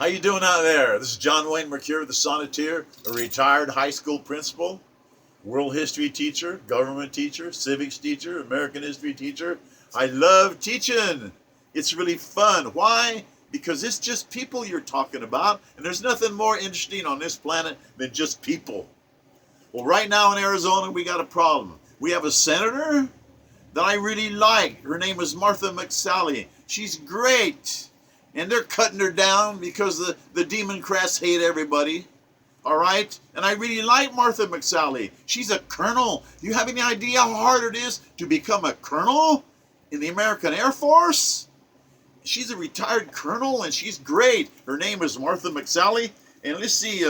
How you doing out there? This is John Wayne Mercure, the Sonneteer, a retired high school principal, world history teacher, government teacher, civics teacher, American history teacher. I love teaching. It's really fun. Why? Because it's just people you're talking about, and there's nothing more interesting on this planet than just people. Well, right now in Arizona, we got a problem. We have a senator that I really like. Her name is Martha McSally. She's great. And they're cutting her down because the Democrats hate everybody. All right? And I really like Martha McSally. She's a colonel. Do you have any idea how hard it is to become a colonel in the American Air Force? She's a retired colonel and she's great. Her name is Martha McSally. And let's see,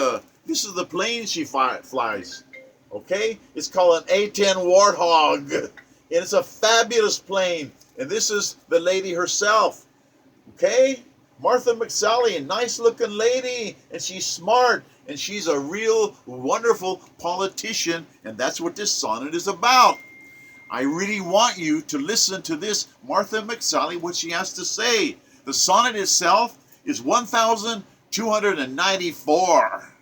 this is the plane she flies. Okay? It's called an A-10 Warthog. And it's a fabulous plane. And this is the lady herself. Okay? Martha McSally, a nice looking lady, and she's smart, and she's a real wonderful politician, and that's what this sonnet is about. I really want you to listen to this Martha McSally, what she has to say. The sonnet itself is 1,294.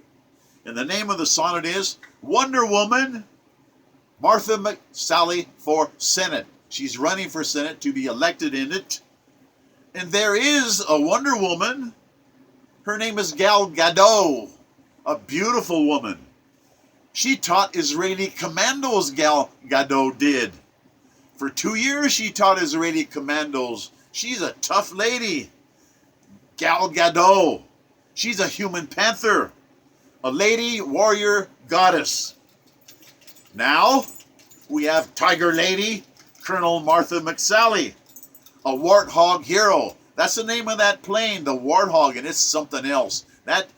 And the name of the sonnet is Wonder Woman, Martha McSally for Senate. She's running for Senate to be elected in it. And there is a Wonder Woman. Her name is Gal Gadot, a beautiful woman. She taught Israeli commandos, Gal Gadot did. For 2 years, she taught Israeli commandos. She's a tough lady. Gal Gadot. She's a human panther, a lady warrior goddess. Now, we have Tiger Lady, Colonel Martha McSally. A warthog hero. That's the name of that plane, the Warthog, and it's something else. That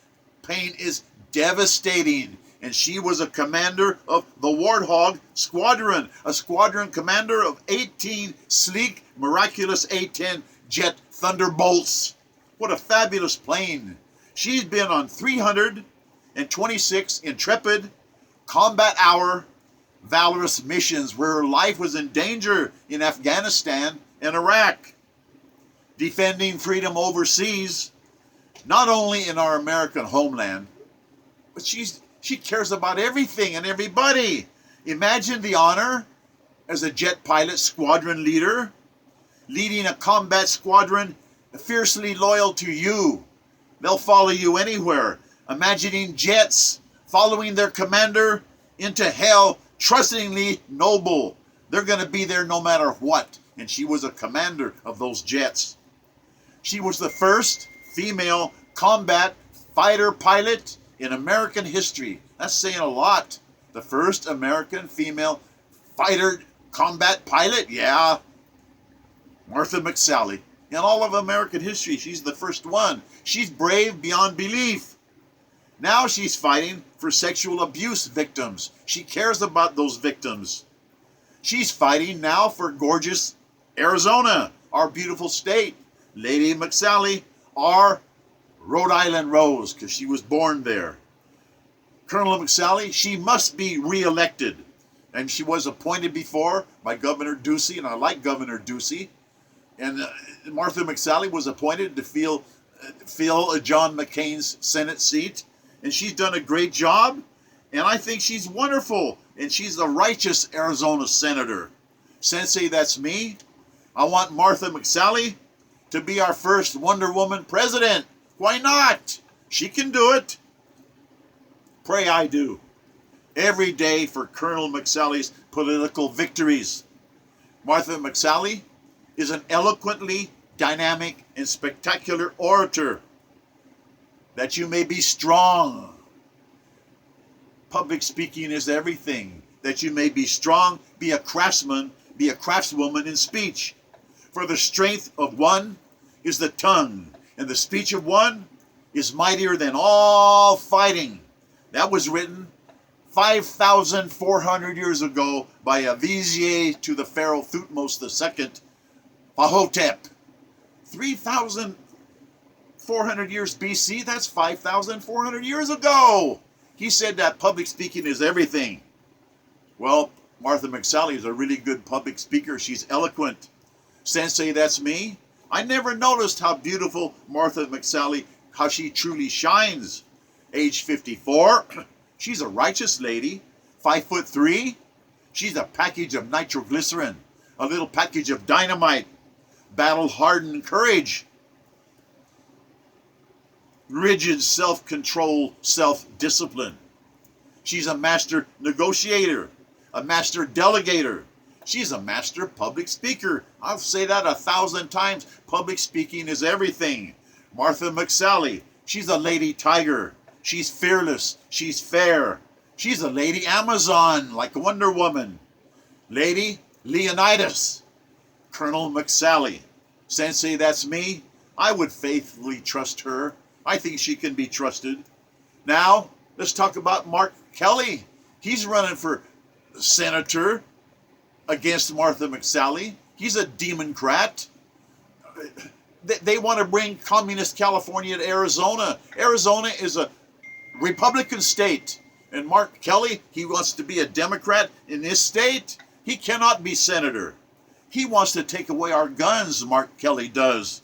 plane is devastating. And she was a commander of the Warthog Squadron, a squadron commander of 18 sleek, miraculous A-10 jet Thunderbolts. What a fabulous plane. She's been on 326 intrepid, combat hour, valorous missions where her life was in danger in Afghanistan and Iraq, defending freedom overseas, not only in our American homeland, but she cares about everything and everybody. Imagine the honor as a jet pilot squadron leader, leading a combat squadron fiercely loyal to you. They'll follow you anywhere. Imagining jets following their commander into hell, trustingly noble. They're going to be there no matter what. And she was a commander of those jets. She was the first female combat fighter pilot in American history. That's saying a lot. The first American female fighter combat pilot? Yeah. Martha McSally. In all of American history, she's the first one. She's brave beyond belief. Now she's fighting for sexual abuse victims. She cares about those victims. She's fighting now for gorgeous Arizona, our beautiful state. Lady McSally, our Rhode Island Rose, because she was born there. Colonel McSally, she must be reelected. And she was appointed before by Governor Ducey, and I like Governor Ducey. And Martha McSally was appointed to fill John McCain's Senate seat. And she's done a great job. And I think she's wonderful. And she's the righteous Arizona senator. Sensei, that's me. I want Martha McSally to be our first Wonder Woman president. Why not? She can do it. Pray I do. Every day for Colonel McSally's political victories. Martha McSally is an eloquently dynamic and spectacular orator. That you may be strong. Public speaking is everything. That you may be strong, be a craftsman, be a craftswoman in speech. For the strength of one is the tongue, and the speech of one is mightier than all fighting. That was written 5,400 years ago by a vizier to the Pharaoh Thutmose II, Pahotep. 3,400 years BC, that's 5,400 years ago. He said that public speaking is everything. Well, Martha McSally is a really good public speaker. She's eloquent. Sensei, that's me. I never noticed how beautiful Martha McSally how she truly shines. Age 54, she's a righteous lady. 5'3", she's a package of nitroglycerin, a little package of dynamite, battle-hardened courage, rigid self-control, self-discipline. She's a master negotiator, a master delegator. She's a master public speaker. I'll say that 1,000 times. Public speaking is everything. Martha McSally, she's a lady tiger. She's fearless. She's fair. She's a lady Amazon, like Wonder Woman. Lady Leonidas, Colonel McSally. Sensei, that's me. I would faithfully trust her. I think she can be trusted. Now, let's talk about Mark Kelly. He's running for senator against Martha McSally. He's a Democrat. They want to bring communist California to Arizona. Arizona is a Republican state. And Mark Kelly, he wants to be a Democrat in this state. He cannot be senator. He wants to take away our guns, Mark Kelly does.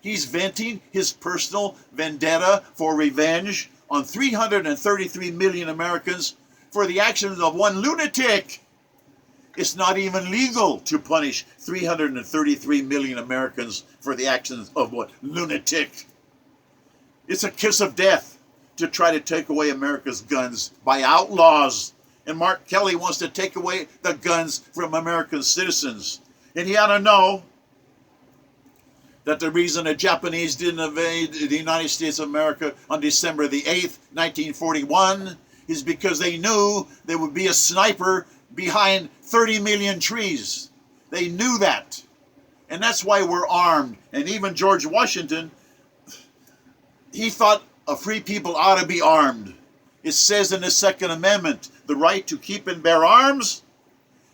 He's venting his personal vendetta for revenge on 333 million Americans for the actions of one lunatic. It's not even legal to punish 333 million Americans for the actions of one lunatic. It's a kiss of death to try to take away America's guns by outlaws. And Mark Kelly wants to take away the guns from American citizens. And he ought to know that the reason the Japanese didn't invade the United States of America on December the 8th, 1941, is because they knew there would be a sniper behind 30 million trees. They knew that. And that's why we're armed. And even George Washington, he thought a free people ought to be armed. It says in the Second Amendment, the right to keep and bear arms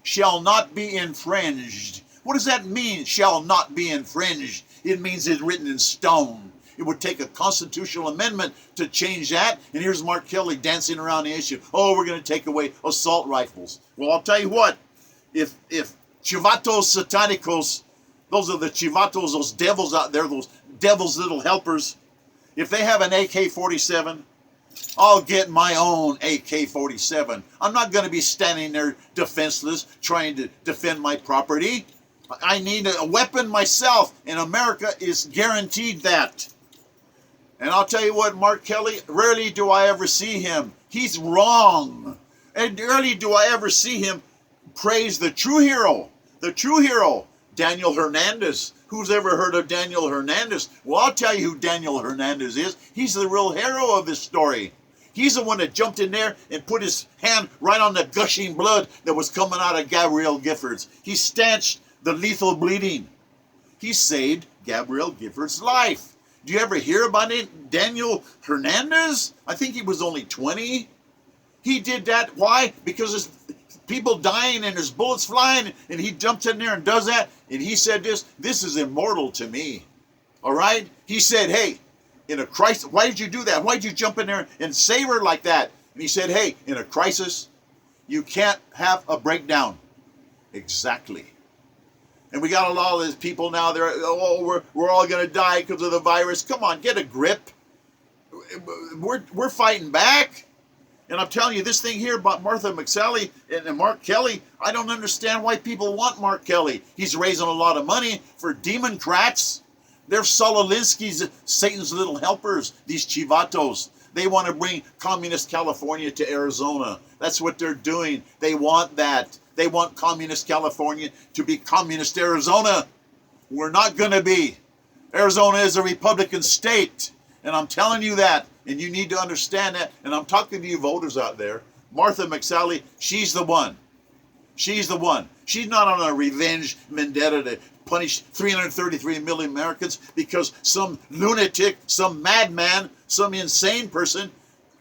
shall not be infringed. What does that mean, shall not be infringed? It means it's written in stone. It would take a constitutional amendment to change that. And here's Mark Kelly dancing around the issue. Oh, we're going to take away assault rifles. Well, I'll tell you what. If chivatos satanicos, those are the chivatos, those devils out there, those devil's little helpers, if they have an AK-47, I'll get my own AK-47. I'm not going to be standing there defenseless trying to defend my property. I need a weapon myself, and America is guaranteed that. And I'll tell you what, Mark Kelly, rarely do I ever see him. He's wrong. And rarely do I ever see him praise the true hero, Daniel Hernandez. Who's ever heard of Daniel Hernandez? Well, I'll tell you who Daniel Hernandez is. He's the real hero of this story. He's the one that jumped in there and put his hand right on the gushing blood that was coming out of Gabrielle Giffords. He stanched the lethal bleeding. He saved Gabrielle Giffords' life. Do you ever hear about it? Daniel Hernandez? I think he was only 20. He did that. Why? Because there's people dying and there's bullets flying, and he jumps in there and does that. And he said this is immortal to me. All right? He said, hey, in a crisis, why did you do that? Why did you jump in there and save her like that? And he said, hey, in a crisis, you can't have a breakdown. Exactly. And we got a lot of these people now, we're all going to die because of the virus. Come on, get a grip. We're fighting back. And I'm telling you, this thing here about Martha McSally and Mark Kelly, I don't understand why people want Mark Kelly. He's raising a lot of money for Democrats. They're Sololinsky's, Satan's little helpers, these chivatos. They want to bring communist California to Arizona. That's what they're doing. They want that. They want communist California to be communist Arizona. We're not going to be. Arizona is a Republican state. And I'm telling you that. And you need to understand that. And I'm talking to you voters out there. Martha McSally, she's the one. She's the one. She's not on a revenge vendetta to punish 333 million Americans because some lunatic, some madman, some insane person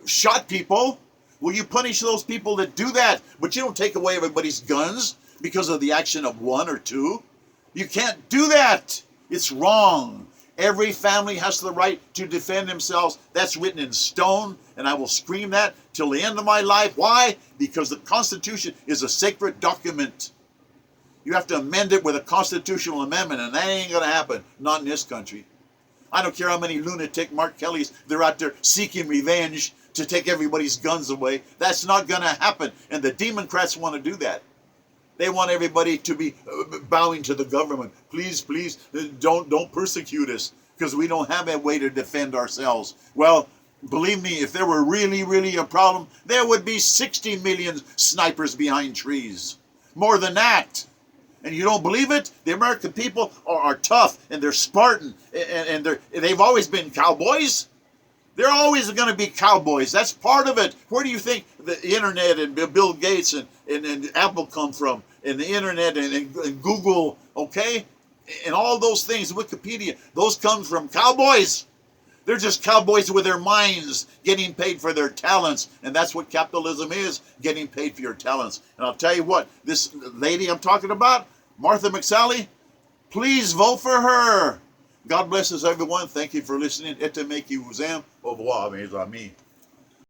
shot people. Will you punish those people that do that? But you don't take away everybody's guns because of the action of one or two. You can't do that. It's wrong. Every family has the right to defend themselves. That's written in stone, and I will scream that till the end of my life. Why? Because the Constitution is a sacred document. You have to amend it with a constitutional amendment, and that ain't going to happen. Not in this country. I don't care how many lunatic Mark Kellys they're out there seeking revenge to take everybody's guns away. That's not going to happen. And the Democrats want to do that. They want everybody to be bowing to the government. Please, please, don't persecute us because we don't have a way to defend ourselves. Well, believe me, if there were really, really a problem, there would be 60 million snipers behind trees. More than that. And you don't believe it? The American people are tough and they're Spartan and they've always been cowboys. They're always going to be cowboys. That's part of it. Where do you think the internet and Bill Gates and Apple come from? And the internet and Google, okay? And all those things, Wikipedia, those come from cowboys. They're just cowboys with their minds, getting paid for their talents. And that's what capitalism is, getting paid for your talents. And I'll tell you what, this lady I'm talking about, Martha McSally, please vote for her. God bless us, everyone. Thank you for listening. Et te me qui vous aime. Au revoir, mes amis.